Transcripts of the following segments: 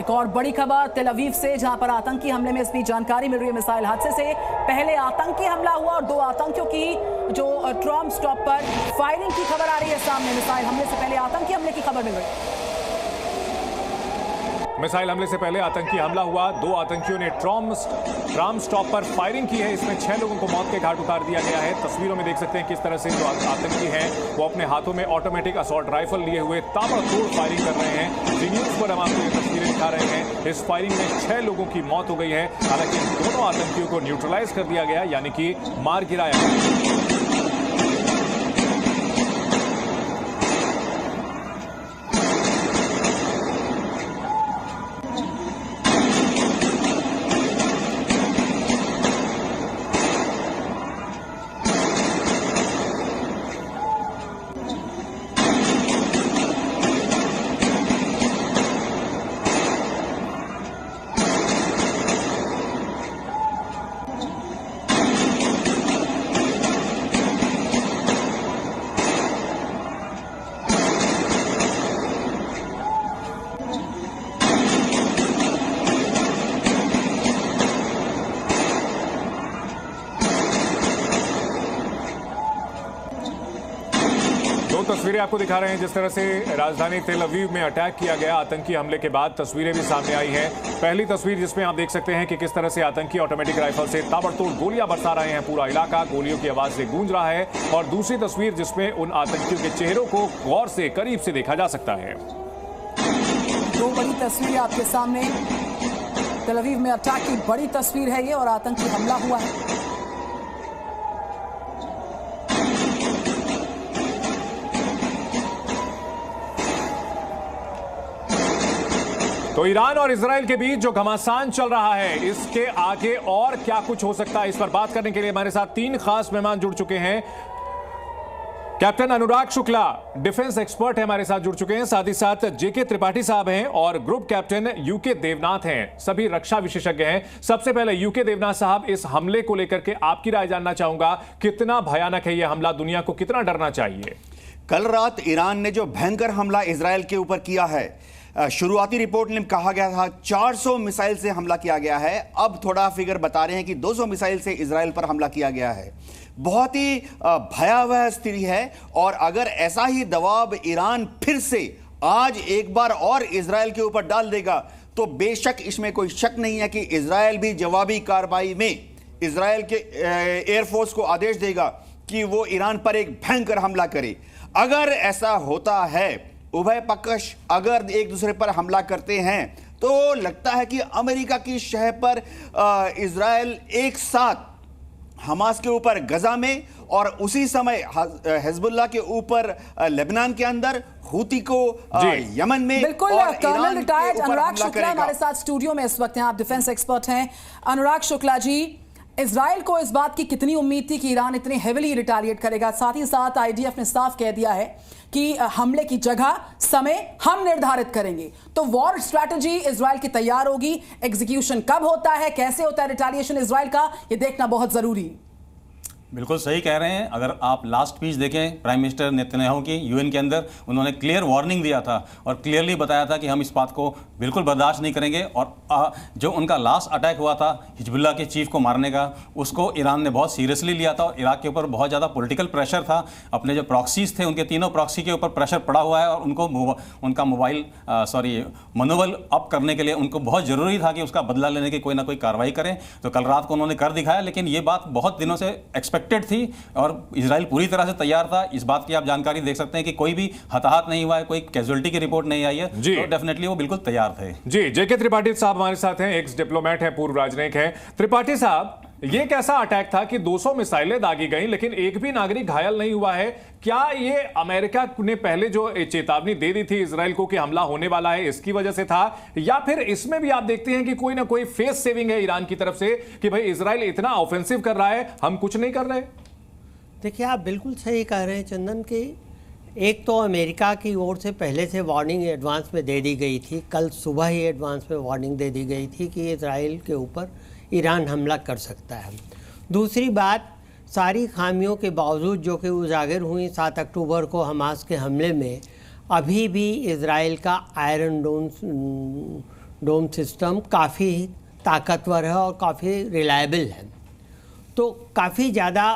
एक और बड़ी खबर तेल अवीव से, जहां पर आतंकी हमले में इस बीच जानकारी मिल रही है। मिसाइल हादसे से पहले आतंकी हमला हुआ और 2 आतंकियों की जो ट्रॉम स्टॉप पर फायरिंग की खबर आ रही है सामने। मिसाइल हमले से पहले आतंकी हमले की खबर मिल रही है। मिसाइल हमले से पहले आतंकी हमला हुआ, 2 आतंकियों ने ट्राम स्टॉप पर फायरिंग की है। इसमें 6 लोगों को मौत के घाट उतार दिया गया है। तस्वीरों में देख सकते हैं किस तरह से जो आतंकी हैं वो अपने हाथों में ऑटोमेटिक असॉल्ट राइफल लिए हुए ताबड़तोड़ फायरिंग कर रहे हैं। जी न्यूज पर हम आपको ये तस्वीरें दिखा रहे हैं। इस फायरिंग में 6 लोगों की मौत हो गई है। हालांकि दोनों आतंकियों को न्यूट्रलाइज कर दिया गया, यानी कि मार गिराया गया। तस्वीरें आपको दिखा रहे हैं जिस तरह से राजधानी तेल अवीव में अटैक किया गया आतंकी हमले के बाद तस्वीरें भी सामने आई हैं। पहली तस्वीर जिसमें आप देख सकते हैं कि किस तरह से आतंकी ऑटोमेटिक राइफल से ताबड़तोड़ गोलियां बरसा रहे हैं। पूरा इलाका गोलियों की आवाज से गूंज रहा है। और दूसरी तस्वीर जिसमें उन आतंकियों के चेहरों को गौर से करीब से देखा जा सकता है। 2 बड़ी तस्वीरें आपके सामने। तेल अवीव में अटैक की बड़ी तस्वीर है ये और आतंकी हमला हुआ है। तो ईरान और इजराइल के बीच जो घमासान चल रहा है, इसके आगे और क्या कुछ हो सकता है, इस पर बात करने के लिए हमारे साथ 3 खास मेहमान जुड़ चुके हैं। कैप्टन अनुराग शुक्ला डिफेंस एक्सपर्ट है, हमारे साथ जुड़ चुके हैं। साथ ही साथ जेके त्रिपाठी साहब हैं और ग्रुप कैप्टन यूके देवनाथ हैं, सभी रक्षा विशेषज्ञ हैं। सबसे पहले यूके देवनाथ साहब, इस हमले को लेकर के आपकी राय जानना चाहूंगा। कितना भयानक है यह हमला, दुनिया को कितना डरना चाहिए? कल रात ईरान ने जो भयंकर हमला इजराइल के ऊपर किया है, शुरुआती रिपोर्ट में कहा गया था 400 मिसाइल से हमला किया गया है। अब थोड़ा फिगर बता रहे हैं कि 200 मिसाइल से इजराइल पर हमला किया गया है। बहुत ही भयावह स्थिति है। और अगर ऐसा ही दबाव ईरान फिर से आज एक बार और इजराइल के ऊपर डाल देगा तो बेशक इसमें कोई शक नहीं है कि इजराइल भी जवाबी कार्रवाई में इजराइल के एयरफोर्स को आदेश देगा कि वो ईरान पर एक भयंकर हमला करे। अगर ऐसा होता है, उभय पक्ष अगर एक दूसरे पर हमला करते हैं, तो लगता है कि अमेरिका की शह पर इजराइल एक साथ हमास के ऊपर गजा में और उसी समय हिजबुल्लाह के ऊपर लेबनान के अंदर, हूती को यमन में। बिल्कुल। कर्नल रिटायर्ड अनुराग शुक्ला हमारे साथ स्टूडियो में इस वक्त हैं। आप डिफेंस एक्सपर्ट हैं। अनुराग शुक्ला जी, इजराइल को इस बात की कितनी उम्मीद थी कि ईरान इतनी हेविली रिटालिएट करेगा? साथ ही साथ आईडीएफ ने साफ कह दिया है कि हमले की जगह, समय हम निर्धारित करेंगे। तो वॉर स्ट्रैटेजी इजराइल की तैयार होगी। एग्जीक्यूशन कब होता है, कैसे होता है रिटालिएशन इजराइल का, यह देखना बहुत जरूरी। बिल्कुल सही कह रहे हैं। अगर आप लास्ट स्पीच देखें प्राइम मिनिस्टर नेतन्याहू की यूएन के अंदर, उन्होंने क्लियर वार्निंग दिया था और क्लियरली बताया था कि हम इस बात को बिल्कुल बर्दाश्त नहीं करेंगे। और जो उनका लास्ट अटैक हुआ था हिजबुल्लाह के चीफ को मारने का, उसको ईरान ने बहुत सीरियसली लिया था और इराक के ऊपर बहुत ज़्यादा पॉलिटिकल प्रेशर था। अपने जो प्रॉक्सीज थे, उनके तीनों प्रॉक्सी के ऊपर प्रेशर पड़ा हुआ है और उनको उनका मनोबल अप करने के लिए उनको बहुत ज़रूरी था कि उसका बदला लेने की कोई ना कोई कार्रवाई करें। तो कल रात को उन्होंने कर दिखाया। लेकिन ये बात बहुत दिनों से एक्सपेक्टेड थी और इजराइल पूरी तरह से तैयार था। इस बात की आप जानकारी देख सकते हैं कि कोई भी हताहत नहीं हुआ है, कोई कैजुअलिटी की रिपोर्ट नहीं आई है। तो डेफिनेटली वो बिल्कुल तैयार थे। जी, जेके त्रिपाठी साहब हमारे साथ हैं, एक्स डिप्लोमेट हैं, पूर्व राजनयिक हैं। त्रिपाठी साहब, ये कैसा अटैक था कि 200 मिसाइलें दागी गई लेकिन एक भी नागरिक घायल नहीं हुआ है? क्या ये अमेरिका ने पहले जो चेतावनी दे दी थी इजराइल को कि हमला होने वाला है, इसकी वजह से था, या फिर इसमें भी आप देखते हैं कि कोई ना कोई फेस सेविंग है ईरान की तरफ से कि भाई इजराइल इतना ऑफेंसिव कर रहा है, हम कुछ नहीं कर रहे? देखिए, आप बिल्कुल सही कह रहे हैं चंदन, कि एक तो अमेरिका की ओर से पहले से वार्निंग एडवांस में दे दी गई थी। कल सुबह ही एडवांस में वार्निंग दे दी गई थी कि इजराइल के ऊपर ईरान हमला कर सकता है। दूसरी बात, सारी खामियों के बावजूद जो कि उजागर हुई 7 अक्टूबर को हमास के हमले में, अभी भी इजराइल का आयरन डोम सिस्टम काफ़ी ताकतवर है और काफ़ी रिलायबल है, तो काफ़ी ज़्यादा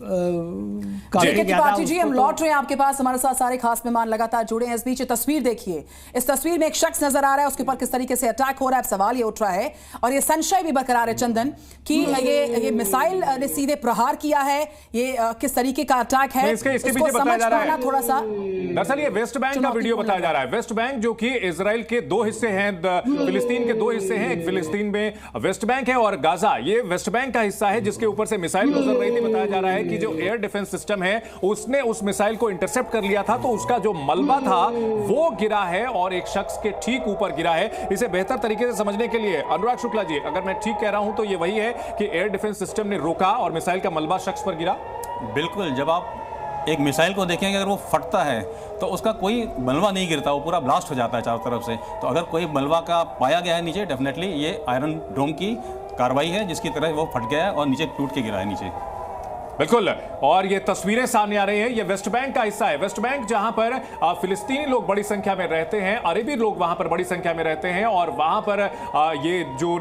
त्रिपाठी जी, हम लौट रहे हैं आपके पास। हमारे साथ सारे खास मेहमान लगातार जुड़े हैं। इस बीच तस्वीर देखिए, इस तस्वीर में एक शख्स नजर आ रहा है, उसके ऊपर किस तरीके से अटैक हो रहा है। अब सवाल ये उठ रहा है और ये संशय भी बरकरार है चंदन कि ये मिसाइल ने सीधे प्रहार किया है, ये किस तरीके का अटैक है इसके इसको पीछे बताया जा रहा है थोड़ा सा। दरअसल ये वेस्ट बैंक का वीडियो बताया जा रहा है। वेस्ट बैंक जो कि इजराइल के दो हिस्से हैं, फिलिस्तीन के दो हिस्से हैं, एक फिलिस्तीन में वेस्ट बैंक है और गाजा ये वेस्ट बैंक का हिस्सा है, जिसके ऊपर से मिसाइल गुजर रही थी। बताया जा रहा है कि जो एयर डिफेंस सिस्टम है उसने उस मिसाइल को इंटरसेप्ट कर लिया था, तो उसका जो मलबा था वो गिरा है और एक शख्स के ठीक ऊपर गिरा है। इसे बेहतर तरीके से समझने के लिए अनुराग शुक्ला जी, अगर मैं ठीक कह रहा हूं तो ये वही है कि एयर डिफेंस सिस्टम ने रोका और मिसाइल का मलबा शख्स पर गिरा। बिल्कुल, जब आप एक मिसाइल को देखेंगे अगर वो फटता है तो उसका कोई मलबा नहीं गिरता, वो पूरा ब्लास्ट हो जाता है चारों तरफ से। तो अगर कोई मलबा का पाया गया है नीचे, डेफिनेटली ये आयरन डोम की कार्रवाई है जिसकी तरह वो फट गया है और नीचे टूट के गिरा है नीचे। बिल्कुल, और ये तस्वीरें सामने आ रही हैं, ये वेस्ट बैंक का हिस्सा है। वेस्ट बैंक जहां पर फिलिस्तीनी लोग बड़ी संख्या में रहते हैं, अरबी लोग वहां पर बड़ी संख्या में रहते हैं और वहां पर ये जो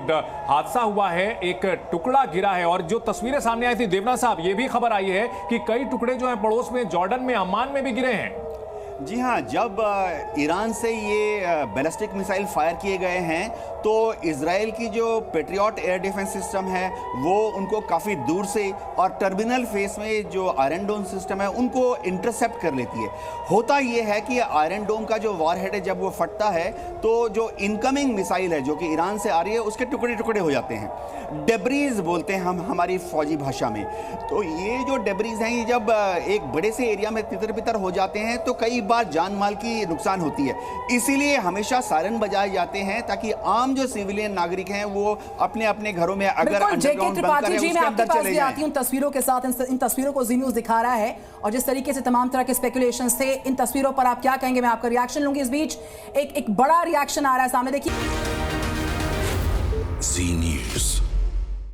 हादसा हुआ है, एक टुकड़ा गिरा है। और जो तस्वीरें सामने आई थी देवना साहब, ये भी खबर आई है कि कई टुकड़े जो हैं पड़ोस में जॉर्डन में, अम्मान में भी गिरे हैं। जी हाँ, जब ईरान से ये बैलिस्टिक मिसाइल फायर किए गए हैं तो इजराइल की जो पेट्रियट एयर डिफेंस सिस्टम है वो उनको काफ़ी दूर से और टर्मिनल फेस में जो आयरन डोम सिस्टम है उनको इंटरसेप्ट कर लेती है। होता ये है कि आयरन डोम का जो वॉरहेड है जब वो फटता है तो जो इनकमिंग मिसाइल है जो कि ईरान से आ रही है उसके टुकड़े टुकड़े हो जाते हैं। डेब्रीज बोलते हैं हम हमारी फौजी भाषा में। तो ये जो डेब्रीज हैं ये जब एक बड़े से एरिया में तितर बितर हो जाते हैं तो कई बार जान माल की नुकसान होती है। इसीलिए हमेशा सायरन बजाए जाते हैं ताकि आम जो सिविलियन नागरिक हैं वो अपने अपने घरों में अगर अंडरग्राउंड बंकर है उसके अंदर चले जाएं। उन तस्वीरों के साथ इन तस्वीरों को जी न्यूज़ दिखा रहा है और जिस तरीके से तमाम तरह के स्पेकुलेशंस थे, इन तस्वीरों पर आप क्या कहेंगे? मैं आपका रिएक्शन लूंगी। इस बीच एक बड़ा रिएक्शन आ रहा है सामने, देखिए। जी न्यूज़।